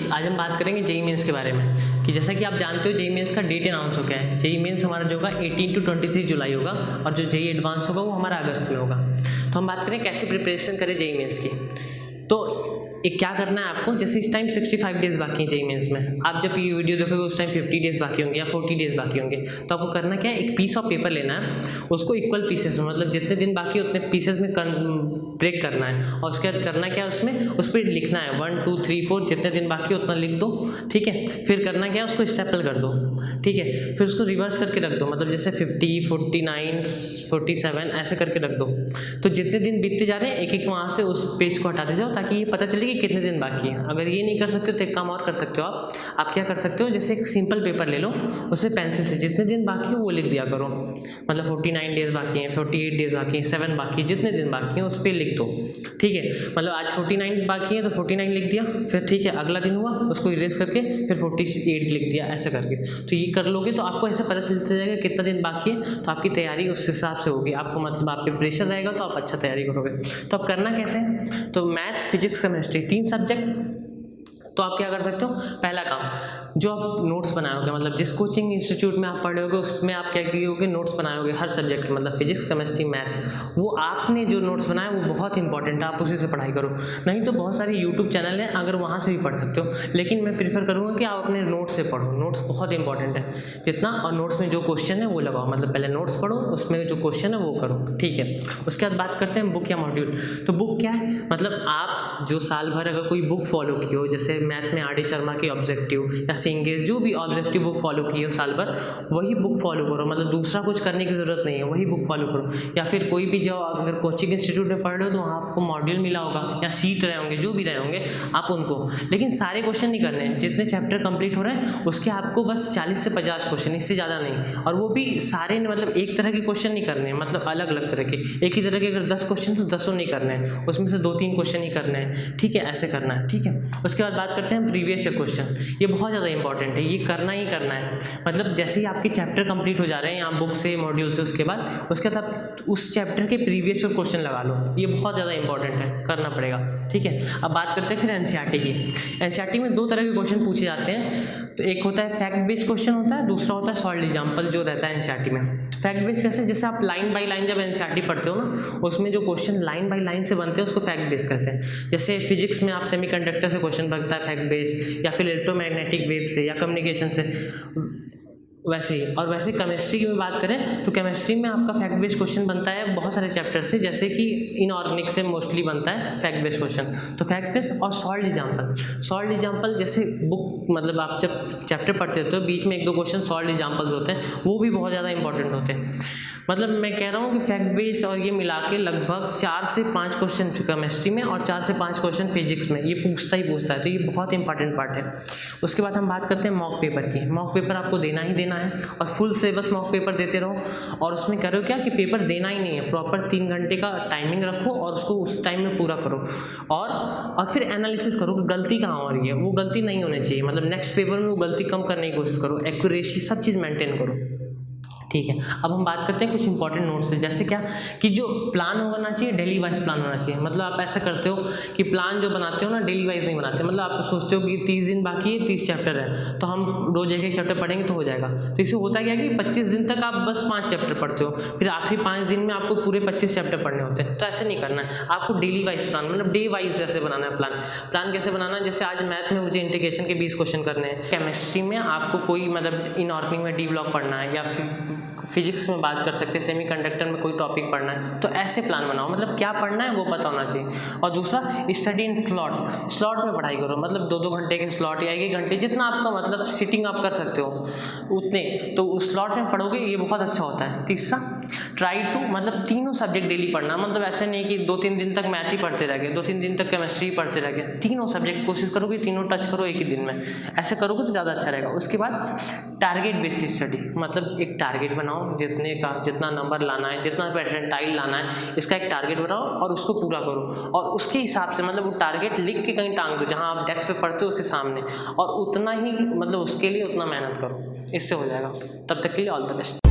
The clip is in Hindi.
आज हम बात करेंगे जेईई मेंस के बारे में कि जैसा कि आप जानते हो जेईई मेंस का डेट अनाउंस हो गया है। जेईई मेंस हमारा जो होगा 18 to 23 जुलाई होगा और जो जेईई एडवांस होगा वो हमारा अगस्त में होगा। तो हम बात करें कैसे प्रिपरेशन करें जेईई मेंस की। तो एक क्या करना है आपको, जैसे इस टाइम 65 डेज़ बाकी हैं जेईई मेंस में। आप जब ये वीडियो देखोगे उस टाइम 50 डेज़ बाकी होंगे या 40 डेज़ बाकी होंगे। तो आपको करना क्या है, एक पीस ऑफ पेपर लेना है, उसको इक्वल पीसेस में, मतलब जितने दिन बाकी है उतने पीसेस में ब्रेक करना है और उसके बाद करना क्या है, उसमें उस पर लिखना है 1 2 3 4 जितने दिन बाकी है उतना लिख दो। ठीक है, फिर करना क्या है, उसको स्टेपल कर दो। ठीक है, फिर उसको रिवर्स करके रख दो, मतलब जैसे 50 49 47 ऐसे करके रख दो। तो जितने दिन बीतते जा रहे हैं एक एक वहाँ से उस पेज को हटाते जाओ ताकि ये पता चले कि कितने दिन बाकी हैं। अगर ये नहीं कर सकते तो एक काम और कर सकते हो आप क्या कर सकते हो, जैसे एक सिंपल पेपर ले लो, उससे पेंसिल से जितने दिन बाकी है वो लिख दिया करो। मतलब 49 डेज़ बाकी हैं, 48 डेज़ बाकी हैं, 7 बाकी है, जितने दिन बाकी हैं उस पर लिख दो। ठीक है, मतलब आज 49 बाकी है तो 49 लिख दिया, फिर ठीक है अगला दिन हुआ उसको इरेज करके फिर 48 लिख दिया, ऐसा करके। तो ये कर लोगे तो आपको ऐसे पता चलता जाएगा कितना दिन बाकी है, तो आपकी तैयारी उस हिसाब से होगी। आपको मतलब आप पे प्रेशर रहेगा तो आप अच्छा तैयारी करोगे। तो अब करना कैसे है, तो मैथ फिजिक्स केमिस्ट्री 3 सब्जेक्ट। तो आप क्या कर सकते हो, पहला काम जो आप नोट्स बनाओगे, मतलब जिस कोचिंग इंस्टीट्यूट में आप पढ़े होगे उसमें आप क्या किए नोट्स बनाओगे हर सब्जेक्ट के, मतलब फिजिक्स केमिस्ट्री मैथ। वो आपने जो नोट्स बनाए वो बहुत इंपॉर्टेंट है, आप उसी से पढ़ाई करो। नहीं तो बहुत सारे यूट्यूब चैनल हैं, अगर वहाँ से भी पढ़ सकते हो, लेकिन मैं प्रीफर करूँगा कि आप अपने नोट्स से पढ़ो। नोट्स बहुत इंपॉर्टेंट है जितना, और नोट्स में जो क्वेश्चन है वो लगाओ, मतलब पहले नोट्स पढ़ो उसमें जो क्वेश्चन है वो करो। ठीक है, उसके बाद बात करते हैं बुक या मॉड्यूल। तो बुक क्या है, मतलब आप जो साल भर अगर कोई बुक फॉलो की हो, जैसे मैथ में आर डी शर्मा की ऑब्जेक्टिव या सिंगेज, जो भी ऑब्जेक्टिव बुक फॉलो की हो साल भर, वही बुक फॉलो करो। मतलब दूसरा कुछ करने की ज़रूरत नहीं है, वही बुक फॉलो करो। या फिर कोई भी जो अगर कोचिंग इंस्टीट्यूट में पढ़ रहे हो तो वहाँ आपको मॉड्यूल मिला होगा या सीट रहे होंगे, जो भी रहे होंगे आप उनको, लेकिन सारे क्वेश्चन नहीं करने हैं। जितने चैप्टर कंप्लीट हो रहे हैं उसके आपको बस 40 से 50 क्वेश्चन, इससे ज़्यादा नहीं। और वो भी सारे मतलब एक तरह के क्वेश्चन नहीं करने हैं, मतलब अलग अलग तरह के। एक ही तरह के अगर 10 क्वेश्चन तो 10 नहीं करने हैं, उसमें से 2-3 क्वेश्चन ही करने हैं। ठीक है, ऐसे करना है। ठीक है, उसके बाद बात करते हैं प्रीवियस ईयर क्वेश्चन। ये बहुत ज़्यादा इंपॉर्टेंट है, ये करना ही करना है। मतलब जैसे ही आपके चैप्टर कंप्लीट हो जा रहे हैं यहाँ बुक से मॉड्यूल से, उसके बाद आप उस चैप्टर के प्रीवियस ईयर क्वेश्चन लगा लो। ये बहुत ज़्यादा इंपॉर्टेंट है, करना पड़ेगा। ठीक है, अब बात करते हैं फिर एनसीईआरटी की। एनसीईआरटी में 2 तरह के क्वेश्चन पूछे जाते हैं। तो एक होता है फैक्ट बेस्ड क्वेश्चन होता है, दूसरा होता है सॉल्व एग्जाम्पल जो रहता है एनसीईआरटी में। फैक्ट बेस्ड कैसे, जैसे आप लाइन बाय लाइन जब एनसीईआरटी पढ़ते हो ना, उसमें जो क्वेश्चन लाइन बाय लाइन से बनते हैं उसको फैक्ट बेस्ड कहते हैं। जैसे फिजिक्स में आप सेमीकंडक्टर से क्वेश्चन बनता है फैक्ट बेस्ड, या फिर इलेक्ट्रोमैग्नेटिक वेव से या कम्युनिकेशन से, वैसे ही। और वैसे केमिस्ट्री की भी बात करें तो केमिस्ट्री में आपका फैक्ट बेस्ड क्वेश्चन बनता है बहुत सारे चैप्टर से, जैसे कि इनऑर्गेनिक से मोस्टली बनता है फैक्ट बेस्ड क्वेश्चन। तो फैक्ट बेस्ड और सॉल्व एग्जाम्पल। सॉल्व एग्जाम्पल जैसे बुक, मतलब आप जब चैप्टर पढ़ते हो तो बीच में 1-2 क्वेश्चन सॉल्व एग्जाम्पल्स होते हैं, वो भी बहुत ज़्यादा इंपॉर्टेंट होते हैं। मतलब मैं कह रहा हूँ कि फैक्ट बेस्ड और ये मिला के लगभग 4 से 5 क्वेश्चन केमिस्ट्री में और 4 से 5 क्वेश्चन फिजिक्स में ये पूछता है, तो ये बहुत इंपॉर्टेंट पार्ट है। उसके बाद हम बात करते हैं मॉक पेपर की। मॉक पेपर आपको देना ही देना है और फुल सिलेबस मॉक पेपर देते रहो। और उसमें करो क्या कि पेपर देना ही नहीं है, प्रॉपर 3 घंटे का टाइमिंग रखो और उसको उस टाइम में पूरा करो। और फिर एनालिसिस करो कि गलती कहाँ हो रही है, वो गलती नहीं होनी चाहिए। मतलब नेक्स्ट पेपर में वो गलती कम करने की कोशिश करो, एक्यूरेसी सब चीज़ मेंटेन करो। ठीक है, अब हम बात करते हैं कुछ इंपॉर्टेंट नोट्स से। जैसे क्या कि जो प्लान होना चाहिए डेली वाइज प्लान होना चाहिए। मतलब आप ऐसा करते हो कि प्लान जो बनाते हो ना डेली वाइज नहीं बनाते। मतलब आप सोचते हो कि 30 दिन बाकी है, 30 चैप्टर है, तो हम रोज एक चैप्टर पढ़ेंगे तो हो जाएगा। तो इससे होता क्या कि 25 दिन तक आप बस 5 चैप्टर पढ़ते हो, फिर आखिरी 5 दिन में आपको पूरे 25 चैप्टर पढ़ने होते हैं। तो ऐसे नहीं करना है, आपको डेली वाइज प्लान, मतलब डे वाइज ऐसे बनाना है प्लान कैसे बनाना है, जैसे आज मैथ में मुझे इंटीग्रेशन के 20 क्वेश्चन करने हैं, केमिस्ट्री में आपको कोई मतलब इनऑर्गेनिक में डी ब्लॉक पढ़ना है, या फिजिक्स में बात कर सकते हैं सेमीकंडक्टर में कोई टॉपिक पढ़ना है। तो ऐसे प्लान बनाओ, मतलब क्या पढ़ना है वो पता होना चाहिए। और दूसरा स्टडी इन स्लॉट में पढ़ाई करो, मतलब 2-2 घंटे के स्लॉट या 1 घंटे, जितना आपका मतलब सिटिंग आप कर सकते हो उतने, तो उस स्लॉट में पढ़ोगे, ये बहुत अच्छा होता है। तीसरा ट्राई टू, मतलब तीनों सब्जेक्ट डेली पढ़ना। मतलब ऐसे नहीं कि 2-3 दिन तक मैथ ही पढ़ते रह गए, 2-3 दिन तक केमिस्ट्री पढ़ते रह गए। तीनों सब्जेक्ट कोशिश करो कि तीनों टच करो एक ही दिन में, ऐसे करोगे तो ज़्यादा अच्छा रहेगा। उसके बाद टारगेट बेस्ड स्टडी, मतलब एक टारगेट बनाओ जितना नंबर लाना है, जितना परसेंटाइल लाना है, इसका एक टारगेट बनाओ और उसको पूरा करो। और उसके हिसाब से मतलब वो टारगेट लिख के कहीं टांग दो जहाँ आप डेस्क पे पढ़ते हो उसके सामने, और उतना ही मतलब उसके लिए उतना मेहनत करो, इससे हो जाएगा। तब तक के लिए ऑल द बेस्ट।